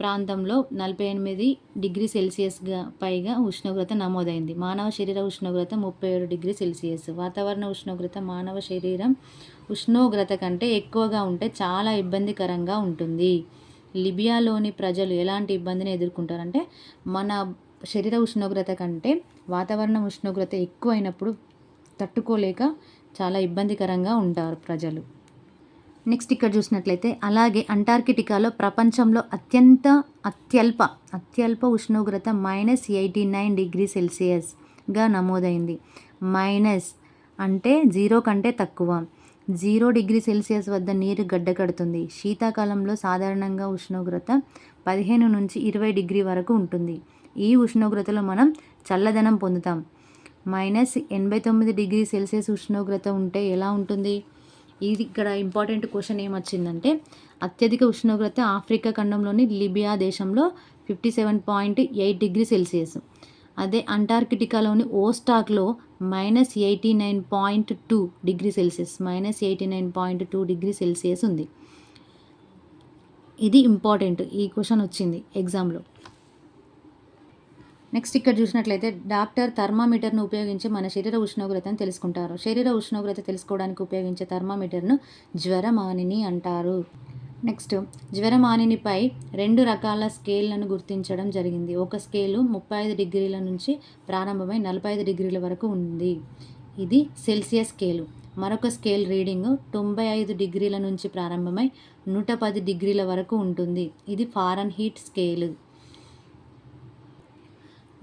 ప్రాంతంలో 48 డిగ్రీ సెల్సియస్గా పైగా ఉష్ణోగ్రత నమోదైంది. మానవ శరీర ఉష్ణోగ్రత 37 డిగ్రీ సెల్సియస్. వాతావరణ ఉష్ణోగ్రత మానవ శరీరం ఉష్ణోగ్రత కంటే ఎక్కువగా ఉంటే చాలా ఇబ్బందికరంగా ఉంటుంది. లిబియాలోని ప్రజలు ఎలాంటి ఇబ్బందిని ఎదుర్కొంటారంటే, మన శరీర ఉష్ణోగ్రత కంటే వాతావరణ ఉష్ణోగ్రత ఎక్కువైనప్పుడు తట్టుకోలేక చాలా ఇబ్బందికరంగా ఉంటారు ప్రజలు. నెక్స్ట్ ఇక్కడ చూసినట్లయితే అలాగే అంటార్కిటికాలో ప్రపంచంలో అత్యల్ప ఉష్ణోగ్రత -89 డిగ్రీ సెల్సియస్గా నమోదైంది. మైనస్ అంటే 0 కంటే తక్కువ. 0 డిగ్రీ సెల్సియస్ వద్ద నీరు గడ్డకడుతుంది. శీతాకాలంలో సాధారణంగా ఉష్ణోగ్రత 15 నుంచి 20 డిగ్రీ వరకు ఉంటుంది. ఈ ఉష్ణోగ్రతలో మనం చల్లదనం పొందుతాం. -89 డిగ్రీ సెల్సియస్ ఉష్ణోగ్రత ఉంటే ఎలా ఉంటుంది? ఇది ఇక్కడ ఇంపార్టెంట్ క్వశ్చన్ ఏమొచ్చిందంటే, అత్యధిక ఉష్ణోగ్రత ఆఫ్రికా ఖండంలోని లిబియా దేశంలో 57.8 డిగ్రీ సెల్సియస్. అదే అంటార్కిటికాలోని ఓస్టాక్లో -89.2 డిగ్రీ సెల్సియస్ -89.2 డిగ్రీ సెల్సియస్ ఉంది. ఇది ఇంపార్టెంట్, ఈ క్వశ్చన్ వచ్చింది ఎగ్జామ్లో. నెక్స్ట్ ఇక్కడ చూసినట్లయితే డాక్టర్ థర్మామీటర్ను ఉపయోగించి మన శరీర ఉష్ణోగ్రతను తెలుసుకుంటారు. శరీర ఉష్ణోగ్రత తెలుసుకోవడానికి ఉపయోగించే థర్మామీటర్ను జ్వరమానిని అంటారు. నెక్స్ట్ జ్వరమానినిపై 2 రకాల స్కేళ్లను గుర్తించడం జరిగింది. ఒక స్కేలు 35 డిగ్రీల నుంచి ప్రారంభమై 45 డిగ్రీల వరకు ఉంది. ఇది సెల్సియస్ స్కేలు. మరొక స్కేల్ రీడింగ్ 95 డిగ్రీల నుంచి ప్రారంభమై 110 డిగ్రీల వరకు ఉంటుంది. ఇది ఫారెన్హీట్ స్కేలు.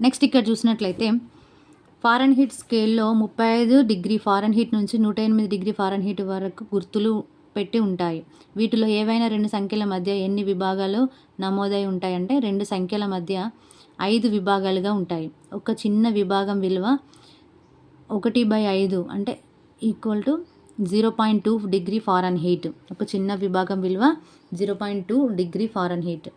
నెక్స్ట్ ఇక్కడ చూసినట్లయితే ఫారెన్హీట్ స్కేల్లో 35 డిగ్రీ ఫారెన్హీట్ నుంచి 108 డిగ్రీ ఫారెన్హీట్ వరకు గుర్తులు పెట్టి ఉంటాయి. వీటిలో ఏవైనా 2 సంఖ్యల మధ్య ఎన్ని విభాగాలు నమోదై ఉంటాయంటే 2 సంఖ్యల మధ్య 5 విభాగాలుగా ఉంటాయి. ఒక చిన్న విభాగం విలువ 1/5 అంటే ఈక్వల్ టు 0.2 డిగ్రీ ఫారెన్హీట్. ఒక చిన్న విభాగం విలువ 0.2 డిగ్రీ ఫారెన్హీట్.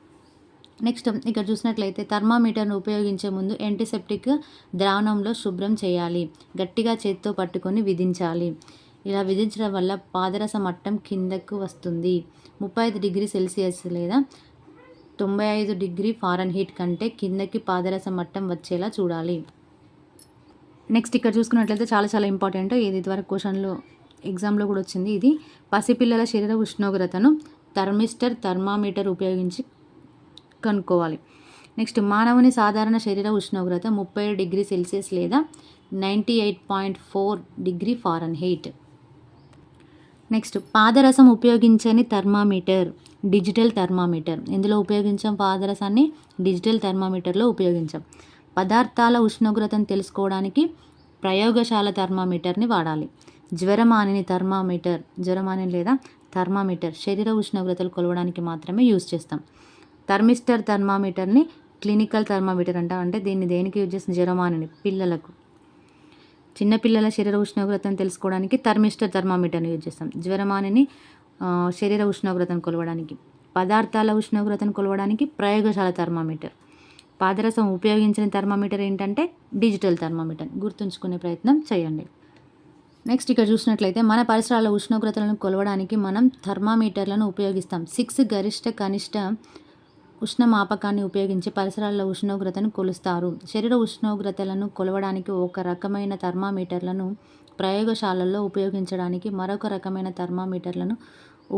నెక్స్ట్ ఇక్కడ చూసినట్లయితే థర్మామీటర్ను ఉపయోగించే ముందు యాంటీసెప్టిక్ ద్రావణంలో శుభ్రం చేయాలి. గట్టిగా చేత్తో పట్టుకొని విధించాలి. ఇలా విధించడం వల్ల పాదరస మట్టం కిందకు వస్తుంది. 35 డిగ్రీ సెల్సియస్ లేదా 95 డిగ్రీ ఫారెన్హీట్ కంటే కిందకి పాదరస మట్టం వచ్చేలా చూడాలి. నెక్స్ట్ ఇక్కడ చూసుకున్నట్లయితే చాలా ఇంపార్టెంట్. ఇది ఇదివరకు క్వశ్చన్లో ఎగ్జామ్లో కూడా వచ్చింది. ఇది పసిపిల్లల శరీర ఉష్ణోగ్రతను థర్మామీటర్ ఉపయోగించి కనుక్కోవాలి. నెక్స్ట్ మానవుని సాధారణ శరీర ఉష్ణోగ్రత 37 డిగ్రీ సెల్సియస్ లేదా 98.4 డిగ్రీ ఫారెన్హీట్. నెక్స్ట్ పాదరసం ఉపయోగించని థర్మామీటర్ డిజిటల్ థర్మామీటర్. ఇందులో ఉపయోగించాం పాదరసాన్ని, డిజిటల్ థర్మామీటర్లో ఉపయోగించాం. పదార్థాల ఉష్ణోగ్రతను తెలుసుకోవడానికి ప్రయోగశాల థర్మామీటర్ని వాడాలి. జ్వరమానిని లేదా థర్మామీటర్ శరీర ఉష్ణోగ్రతలు కొలవడానికి మాత్రమే యూజ్ చేస్తాం. థర్మిస్టర్ థర్మామీటర్ని క్లినికల్ థర్మామీటర్ అంటాం. అంటే దీన్ని దేనికి యూజ్ చేస్తాం? జ్వరమానిని పిల్లలకు, చిన్నపిల్లల శరీర ఉష్ణోగ్రతను తెలుసుకోవడానికి థర్మిస్టర్ థర్మామీటర్ని యూజ్ చేస్తాం. జ్వరమానిని శరీర ఉష్ణోగ్రతను కొలవడానికి, పదార్థాల ఉష్ణోగ్రతను కొలవడానికి ప్రయోగశాల థర్మామీటర్. పాదరసం ఉపయోగించిన థర్మామీటర్ ఏంటంటే డిజిటల్ థర్మామీటర్. గుర్తుంచుకునే ప్రయత్నం చేయండి. నెక్స్ట్ ఇక్కడ చూసినట్లయితే మన పరిసరాల ఉష్ణోగ్రతలను కొలవడానికి మనం థర్మామీటర్లను ఉపయోగిస్తాం. 6 గరిష్ట కనిష్ట ఉష్ణమాపకాన్ని ఉపయోగించి పరిసరాల ఉష్ణోగ్రతను కొలుస్తారు. శరీర ఉష్ణోగ్రతలను కొలవడానికి ఒక రకమైన థర్మామీటర్లను ప్రయోగశాలల్లో ఉపయోగించడానికి మరొక రకమైన థర్మామీటర్లను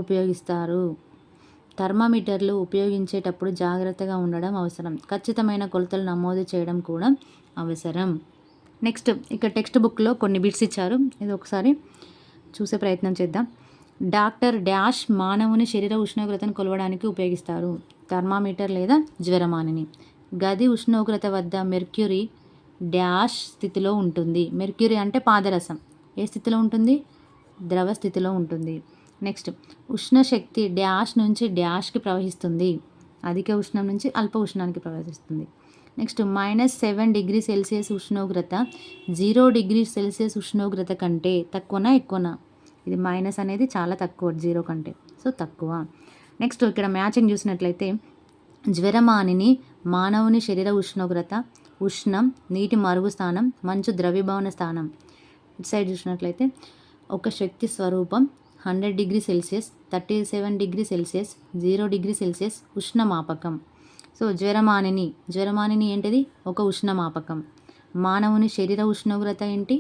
ఉపయోగిస్తారు. థర్మామీటర్లు ఉపయోగించేటప్పుడు జాగ్రత్తగా ఉండడం అవసరం. ఖచ్చితమైన కొలతలు నమోదు చేయడం కూడా అవసరం. నెక్స్ట్ ఇక్కడ టెక్స్ట్ బుక్లో కొన్ని బిట్స్ ఇచ్చారు. ఇది ఒకసారి చూసే ప్రయత్నం చేద్దాం. డాక్టర్ డాష్ మానవుని శరీర ఉష్ణోగ్రతను కొలవడానికి ఉపయోగిస్తారు. థర్మామీటర్ లేదా జ్వరమానిని. గది ఉష్ణోగ్రత వద్ద మెర్క్యూరీ డాష్ స్థితిలో ఉంటుంది. మెర్క్యూరీ అంటే పాదరసం ఏ స్థితిలో ఉంటుంది? ద్రవ స్థితిలో ఉంటుంది. నెక్స్ట్ ఉష్ణశక్తి డాష్ నుంచి డాష్కి ప్రవహిస్తుంది. అధిక ఉష్ణం నుంచి అల్ప ఉష్ణానికి ప్రవహిస్తుంది. నెక్స్ట్ -7 డిగ్రీ సెల్సియస్ ఉష్ణోగ్రత 0 డిగ్రీ సెల్సియస్ ఉష్ణోగ్రత కంటే తక్కువనా ఎక్కువనా? ఇది మైనస్ అనేది చాలా తక్కువ 0 కంటే, సో తక్కువ. నెక్స్ట్ ఇక్కడ మ్యాచింగ్ చూసినట్లయితే జ్వరమానిని మానవుని శరీర ఉష్ణోగ్రత, ఉష్ణం, నీటి మరుగు స్థానం, మంచు ద్రవీభవన స్థానం. ఇటు సైడ్ చూసినట్లయితే ఒక శక్తి స్వరూపం 100 degree Celsius, 37 degree Celsius, 0 degree Celsius ఉష్ణమాపకం. సో జ్వరమానిని ఏంటిది? ఒక ఉష్ణమాపకం. మానవుని శరీర ఉష్ణోగ్రత ఏంటి?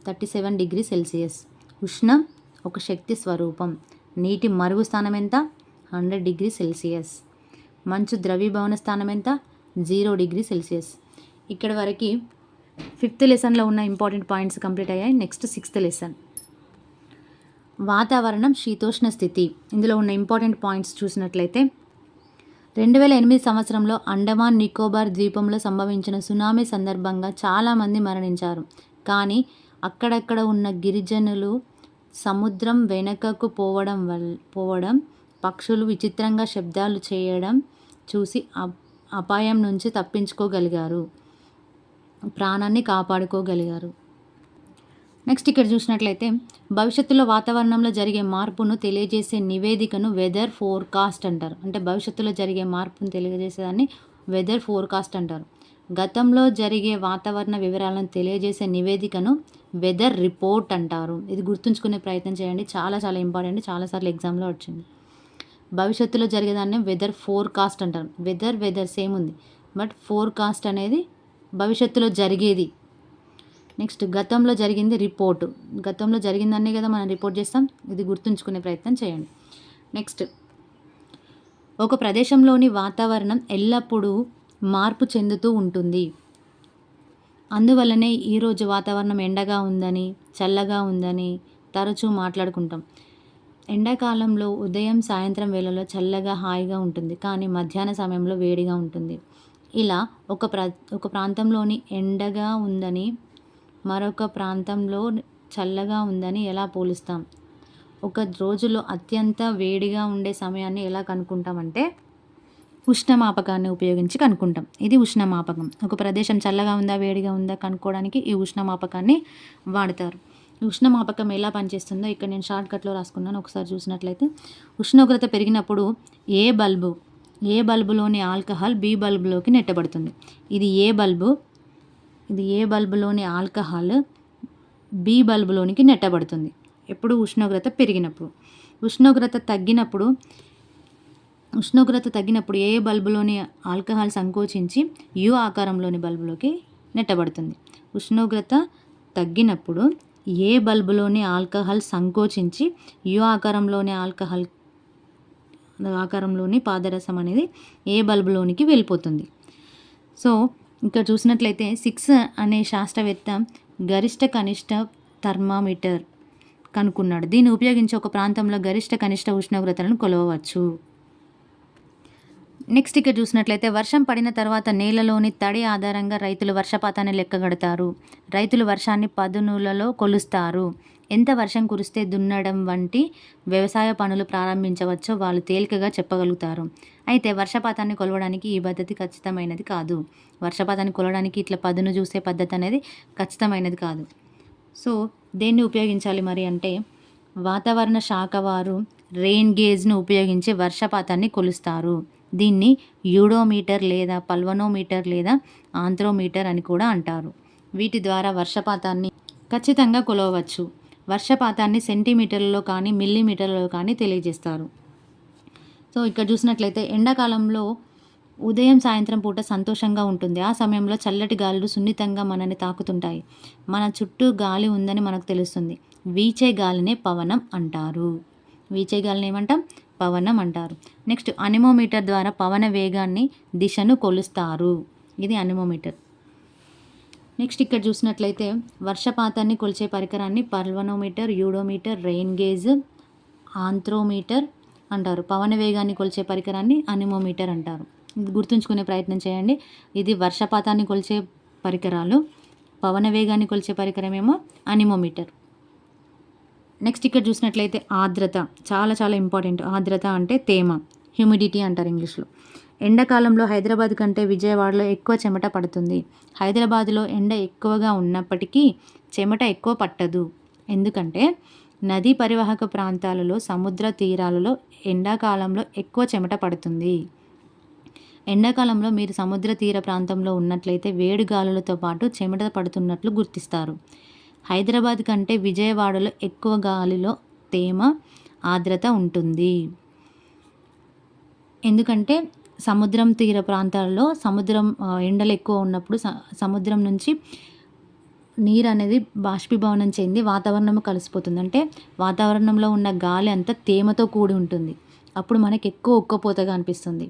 37 డిగ్రీ సెల్సియస్. ఉష్ణం ఒక శక్తి స్వరూపం. నీటి మరుగు స్థానం ఎంత? 100 డిగ్రీ సెల్సియస్. మంచు ద్రవీభవన స్థానం ఎంత? 0 డిగ్రీ సెల్సియస్. ఇక్కడ వరకు 5th లెసన్లో ఉన్న ఇంపార్టెంట్ పాయింట్స్ కంప్లీట్ అయ్యాయి. నెక్స్ట్ 6th లెసన్ వాతావరణం శీతోష్ణ స్థితి. ఇందులో ఉన్న ఇంపార్టెంట్ పాయింట్స్ చూసినట్లయితే 2008 సంవత్సరంలో అండమాన్ నికోబార్ ద్వీపంలో సంభవించిన సునామీ సందర్భంగా చాలామంది మరణించారు. కానీ అక్కడక్కడ ఉన్న గిరిజనులు సముద్రం వెనుకకు పోవడం, పక్షులు విచిత్రంగా శబ్దాలు చేయడం చూసి అపాయం నుంచి తప్పించుకోగలిగారు, ప్రాణాన్ని కాపాడుకోగలిగారు. నెక్స్ట్ ఇక్కడ చూసినట్లయితే భవిష్యత్తులో వాతావరణంలో జరిగే మార్పును తెలియజేసే నివేదికను వెదర్ ఫోర్కాస్ట్ అంటారు. అంటే భవిష్యత్తులో జరిగే మార్పును తెలియజేసేదాన్ని వెదర్ ఫోర్కాస్ట్ అంటారు. గతంలో జరిగే వాతావరణ వివరాలను తెలియజేసే నివేదికను వెదర్ రిపోర్ట్ అంటారు. ఇది గుర్తుంచుకునే ప్రయత్నం చేయండి, చాలా చాలా ఇంపార్టెంట్, చాలాసార్లు ఎగ్జామ్లో వచ్చింది. భవిష్యత్తులో జరిగేదాన్ని వెదర్ ఫోర్కాస్ట్ అంటారు. వెదర్ సేమ్ ఉంది, బట్ ఫోర్కాస్ట్ అనేది భవిష్యత్తులో జరిగేది. నెక్స్ట్ గతంలో జరిగింది రిపోర్టు. గతంలో జరిగిందనే కదా మనం రిపోర్ట్ చేస్తాం, ఇది గుర్తుంచుకునే ప్రయత్నం చేయండి. నెక్స్ట్ ఒక ప్రదేశంలోని వాతావరణం ఎల్లప్పుడూ మార్పు చెందుతూ ఉంటుంది. అందువల్లనే ఈరోజు వాతావరణం ఎండగా ఉందని, చల్లగా ఉందని తరచూ మాట్లాడుకుంటాం. ఎండాకాలంలో ఉదయం సాయంత్రం వేళలో చల్లగా హాయిగా ఉంటుంది, కానీ మధ్యాహ్న సమయంలో వేడిగా ఉంటుంది. ఇలా ఒక ప్రాంతంలోని ఎండగా ఉందని మరొక ప్రాంతంలో చల్లగా ఉందని ఎలా పోలుస్తాం? ఒక రోజులో అత్యంత వేడిగా ఉండే సమయాన్ని ఎలా కనుక్కుంటామంటే ఉష్ణమాపకాన్ని ఉపయోగించి కనుక్కుంటాం. ఇది ఉష్ణమాపకం. ఒక ప్రదేశం చల్లగా ఉందా వేడిగా ఉందా కనుక్కోవడానికి ఈ ఉష్ణమాపకాన్ని వాడతారు. ఈ ఉష్ణమాపకం ఎలా పనిచేస్తుందో ఇక్కడ నేను షార్ట్కట్లో రాసుకున్నాను, ఒకసారి చూసినట్లయితే ఉష్ణోగ్రత పెరిగినప్పుడు ఏ బల్బులోని ఆల్కహాల్ బి బల్బులోకి నెట్టబడుతుంది. ఇది ఏ బల్బులోని ఆల్కహాల్ బి బల్బులోనికి నెట్టబడుతుంది. ఎప్పుడు ఉష్ణోగ్రత పెరిగినప్పుడు. ఉష్ణోగ్రత తగ్గినప్పుడు ఏ బల్బులోని ఆల్కహాల్ సంకోచించి యు ఆకారంలోని బల్బులోకి నెట్టబడుతుంది. ఉష్ణోగ్రత తగ్గినప్పుడు ఏ బల్బులోని ఆల్కహాల్ సంకోచించి యు ఆకారంలోని పాదరసం అనేది ఏ బల్బులోనికి వెళ్ళిపోతుంది. సో ఇక్కడ చూసినట్లయితే 6 అనే శాస్త్రవేత్త గరిష్ట కనిష్ట థర్మామీటర్ కనుక్కున్నాడు. దీన్ని ఉపయోగించి ఒక ప్రాంతంలో గరిష్ట కనిష్ట ఉష్ణోగ్రతలను కొలవవచ్చు. నెక్స్ట్ ఇక్కడ చూసినట్లయితే వర్షం పడిన తర్వాత నేలలోని తడి ఆధారంగా రైతులు వర్షపాతాన్ని లెక్కగడతారు. రైతులు వర్షాన్ని పదునులలో కొలుస్తారు. ఎంత వర్షం కురిస్తే దున్నడం వంటి వ్యవసాయ పనులు ప్రారంభించవచ్చో వాళ్ళు తేలికగా చెప్పగలుగుతారు. అయితే వర్షపాతాన్ని కొలవడానికి ఈ పద్ధతి ఖచ్చితమైనది కాదు. వర్షపాతాన్ని కొలవడానికి ఇట్లా పదును చూసే పద్ధతి అనేది ఖచ్చితమైనది కాదు. సో దేన్ని ఉపయోగించాలి మరి అంటే వాతావరణ శాఖ వారు రెయిన్ గేజ్ను ఉపయోగించి వర్షపాతాన్ని కొలుస్తారు. దీన్ని యూడోమీటర్ లేదా పల్వనోమీటర్ లేదా ఆంథ్రోమీటర్ అని కూడా అంటారు. వీటి ద్వారా వర్షపాతాన్ని ఖచ్చితంగా కొలవవచ్చు. వర్షపాతాన్ని సెంటీమీటర్లలో కానీ మిల్లీమీటర్లలో కానీ తెలియజేస్తారు. సో ఇక్కడ చూసినట్లయితే ఎండాకాలంలో ఉదయం సాయంత్రం పూట సంతోషంగా ఉంటుంది. ఆ సమయంలో చల్లటి గాలులు సున్నితంగా మనని తాకుతుంటాయి. మన చుట్టూ గాలి ఉందని మనకు తెలుస్తుంది. వీచే గాలినే పవనం అంటారు. వీచే గాలిని ఏమంటాం? పవనం అంటారు. నెక్స్ట్ అనిమోమీటర్ ద్వారా పవన వేగాన్ని దిశను కొలుస్తారు. ఇది అనిమోమీటర్. నెక్స్ట్ ఇక్కడ చూసినట్లయితే వర్షపాతాన్ని కొలిచే పరికరాన్ని పల్వనోమీటర్, యూడోమీటర్, రెయిన్ గేజ్, ఆంథ్రోమీటర్ అంటారు. పవన వేగాన్ని కొలిచే పరికరాన్ని అనిమోమీటర్ అంటారు. ఇది గుర్తుంచుకునే ప్రయత్నం చేయండి. ఇది వర్షపాతాన్ని కొలిచే పరికరాలు, పవన వేగాన్ని కొలిచే పరికరమేమో అనిమోమీటర్. నెక్స్ట్ ఇక్కడ చూసినట్లయితే ఆర్ద్రత చాలా చాలా ఇంపార్టెంట్. ఆర్ద్రత అంటే తేమ, హ్యూమిడిటీ అంటారు ఇంగ్లీష్లో. ఎండాకాలంలో హైదరాబాద్ కంటే విజయవాడలో ఎక్కువ చెమట పడుతుంది. హైదరాబాద్లో ఎండ ఎక్కువగా ఉన్నప్పటికీ చెమట ఎక్కువ పట్టదు. ఎందుకంటే నదీ పరివాహక ప్రాంతాలలో, సముద్ర తీరాలలో ఎండాకాలంలో ఎక్కువ చెమట పడుతుంది. ఎండాకాలంలో మీరు సముద్ర తీర ప్రాంతంలో ఉన్నట్లయితే వేడి గాలులతో పాటు చెమట పడుతున్నట్లు గుర్తిస్తారు. హైదరాబాద్ కంటే విజయవాడలో ఎక్కువ గాలిలో తేమ, ఆర్ద్రత ఉంటుంది. ఎందుకంటే సముద్రం తీర ప్రాంతాల్లో ఎండలు ఎక్కువ ఉన్నప్పుడు సముద్రం నుంచి నీరు అనేది బాష్పీభవనం చెంది వాతావరణం కలిసిపోతుంది. అంటే వాతావరణంలో ఉన్న గాలి అంతా తేమతో కూడి ఉంటుంది. అప్పుడు మనకి ఎక్కువ ఉక్కపోతగా అనిపిస్తుంది.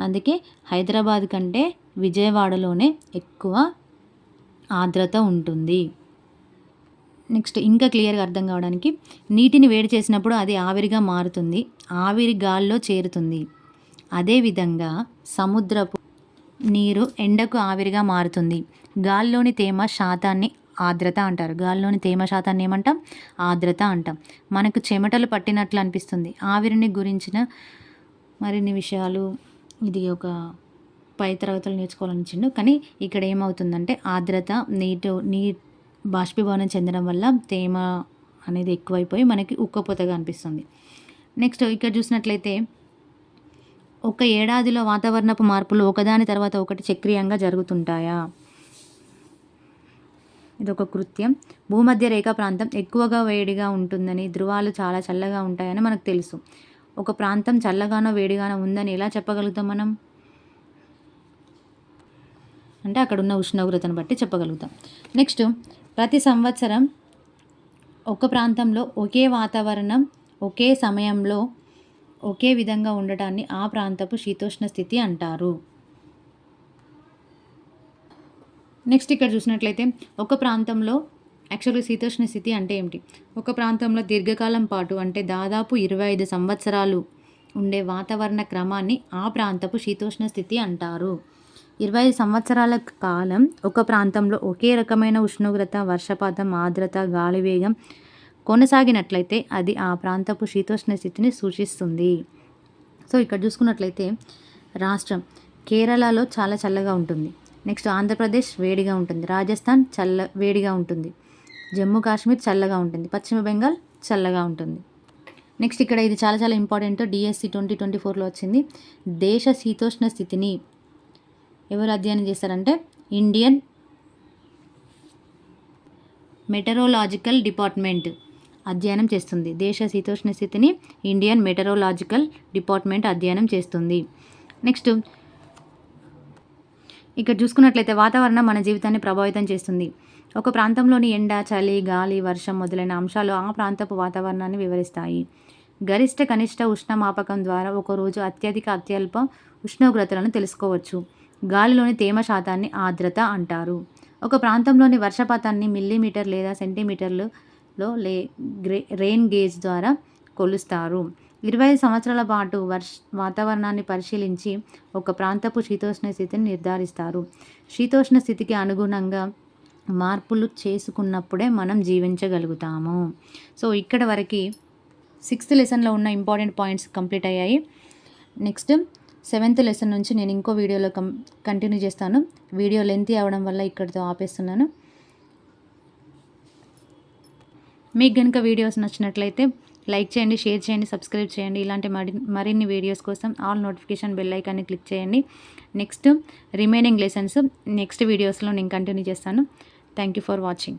అందుకే హైదరాబాద్ కంటే విజయవాడలోనే ఎక్కువ ఆర్ద్రత ఉంటుంది. నెక్స్ట్ ఇంకా క్లియర్గా అర్థం కావడానికి, నీటిని వేడి చేసినప్పుడు అది ఆవిరిగా మారుతుంది, ఆవిరి గాల్లో చేరుతుంది. అదేవిధంగా సముద్రపు నీరు ఎండకు ఆవిరిగా మారుతుంది. గాల్లోని తేమ శాతాన్ని ఆర్ద్రత అంటారు. గాల్లోని తేమ శాతాన్ని ఏమంటాం? ఆర్ద్రత అంటాం. మనకు చెమటలు పట్టినట్లు అనిపిస్తుంది. ఆవిరిని గురించిన మరిన్ని విషయాలు ఇది ఒక పై తరగతులు నేర్చుకోవాలనిచ్చిండు. కానీ ఇక్కడ ఏమవుతుందంటే ఆర్ద్రత నీ బాష్పీభవనం చెందడం వల్ల తేమ అనేది ఎక్కువైపోయి మనకి ఉక్కపోతగా అనిపిస్తుంది. నెక్స్ట్ ఇక్కడ చూసినట్లయితే ఒక ఏడాదిలో వాతావరణపు మార్పులు ఒకదాని తర్వాత ఒకటి చక్రీయంగా జరుగుతుంటాయా? ఇదొక కృత్యం. భూమధ్య రేఖా ప్రాంతం ఎక్కువగా వేడిగా ఉంటుందని, ధృవాలు చాలా చల్లగా ఉంటాయని మనకు తెలుసు. ఒక ప్రాంతం చల్లగానో వేడిగానో ఉందని ఎలా చెప్పగలుగుతాం మనం? అంటే అక్కడ ఉన్న ఉష్ణోగ్రతను బట్టి చెప్పగలుగుతాం. నెక్స్ట్, ప్రతి సంవత్సరం ఒక ప్రాంతంలో ఒకే వాతావరణం ఒకే సమయంలో ఒకే విధంగా ఉండటాన్ని ఆ ప్రాంతపు శీతోష్ణ స్థితి అంటారు. నెక్స్ట్ ఇక్కడ చూసినట్లయితే ఒక ప్రాంతంలో యాక్చువల్గా శీతోష్ణ స్థితి అంటే ఏమిటి? ఒక ప్రాంతంలో దీర్ఘకాలం పాటు అంటే దాదాపు 25 సంవత్సరాలు ఉండే వాతావరణ క్రమాన్ని ఆ ప్రాంతపు శీతోష్ణ స్థితి అంటారు. 25 సంవత్సరాల కాలం ఒక ప్రాంతంలో ఒకే రకమైన ఉష్ణోగ్రత, వర్షపాతం, ఆర్ద్రత, గాలి వేగం కొనసాగినట్లయితే అది ఆ ప్రాంతపు శీతోష్ణ స్థితిని సూచిస్తుంది. సో ఇక్కడ చూసుకున్నట్లయితే రాష్ట్రం కేరళలో చాలా చల్లగా ఉంటుంది. నెక్స్ట్ ఆంధ్రప్రదేశ్ వేడిగా ఉంటుంది, రాజస్థాన్ వేడిగా ఉంటుంది, జమ్మూ కాశ్మీర్ చల్లగా ఉంటుంది, పశ్చిమ బెంగాల్ చల్లగా ఉంటుంది. నెక్స్ట్ ఇక్కడ ఇది చాలా చాలా ఇంపార్టెంట్, డిఎస్సి 2024లో వచ్చింది. దేశ శీతోష్ణ స్థితిని ఎవరు అధ్యయనం చేస్తారంటే ఇండియన్ మెటరోలాజికల్ డిపార్ట్మెంట్ అధ్యయనం చేస్తుంది. దేశ శీతోష్ణ స్థితిని ఇండియన్ మెటరోలాజికల్ డిపార్ట్మెంట్ అధ్యయనం చేస్తుంది. నెక్స్ట్ ఇక్కడ చూసుకున్నట్లయితే వాతావరణం మన జీవితాన్ని ప్రభావితం చేస్తుంది. ఒక ప్రాంతంలోని ఎండ, చలి, గాలి, వర్షం మొదలైన అంశాలు ఆ ప్రాంతపు వాతావరణాన్ని వివరిస్తాయి. గరిష్ట కనిష్ట ఉష్ణమాపకం ద్వారా ఒకరోజు అత్యధిక అత్యల్ప ఉష్ణోగ్రతలను తెలుసుకోవచ్చు. గాలిలోని తేమ శాతాన్ని ఆర్ద్రత అంటారు. ఒక ప్రాంతంలోని వర్షపాతాన్ని మిల్లీమీటర్ లేదా సెంటీమీటర్లలో రెయిన్ గేజ్ ద్వారా కొలుస్తారు. 25 సంవత్సరాల పాటు వాతావరణాన్ని పరిశీలించి ఒక ప్రాంతపు శీతోష్ణ స్థితిని నిర్ధారిస్తారు. శీతోష్ణ స్థితికి అనుగుణంగా మార్పులు చేసుకున్నప్పుడే మనం జీవించగలుగుతాము. సో ఇక్కడ వరకు 6th లెసన్లో ఉన్న ఇంపార్టెంట్ పాయింట్స్ కంప్లీట్ అయ్యాయి. నెక్స్ట్ 7th లెసన్ నుంచి నేను ఇంకో వీడియోలో కంటిన్యూ చేస్తాను. వీడియో లెంతీ అవడం వల్ల ఇక్కడితో ఆపేస్తున్నాను. మీకు కనుక వీడియోస్ నచ్చినట్లయితే లైక్ చేయండి, షేర్ చేయండి, సబ్స్క్రైబ్ చేయండి. ఇలాంటి మరిన్ని వీడియోస్ కోసం ఆల్ నోటిఫికేషన్ బెల్ ఐకాన్ని క్లిక్ చేయండి. నెక్స్ట్ రిమైనింగ్ లెసన్స్ నెక్స్ట్ వీడియోస్లో నేను కంటిన్యూ చేస్తాను. Thank you for watching.